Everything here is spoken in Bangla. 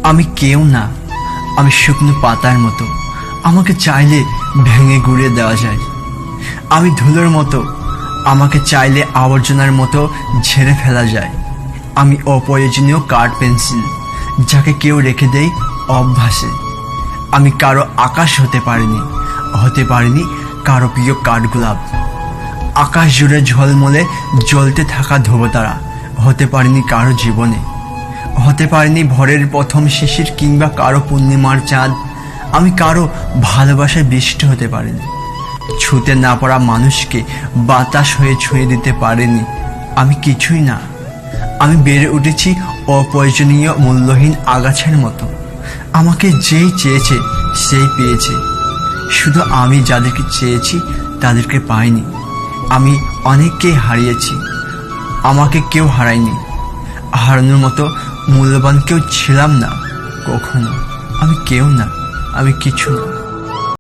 আমি কেউ না, আমি শুকনো পাতার মতো, আমাকে চাইলে ভেঙে গুঁড়িয়ে দেওয়া যায়। আমি ধুলোর মতো, আমাকে চাইলে আবর্জনার মতো ঝেড়ে ফেলা যায়। আমি অপ্রয়োজনীয় কাঠ পেন্সিল, যাকে কেউ রেখে দেয় অভ্যাসে। আমি কারো আকাশ হতে পারিনি কারো প্রিয় কাঠগোলাপ। আকাশ জুড়ে ঝলমলে জ্বলতে থাকা ধ্রুবতারা হতে পারিনি কারো জীবনে। হতে পারিনি ভোরের প্রথম শিশির কিংবা কারো পূর্ণিমার চাঁদ। আমি কারো ভালোবাসায় বৃষ্টি হতে পারিনি। ছুঁতে না পারা মানুষকে বাতাস হয়ে ছুঁয়ে দিতে পারেনি। আমি কিছুই না। আমি বেড়ে উঠেছি অপ্রয়োজনীয় মূল্যহীন আগাছার মতো। আমাকে যেই চেয়েছে সেই পেয়েছে। শুধু আমি যাদেরকে চেয়েছি তাদেরকে পাইনি। আমি অনেককেই হারিয়েছি, আমাকে কেউ হারায়নি। হারানোর মতো মূল্যবান কেউ ছিলাম না কখনো। আমি কেউ না, আমি কিছু না।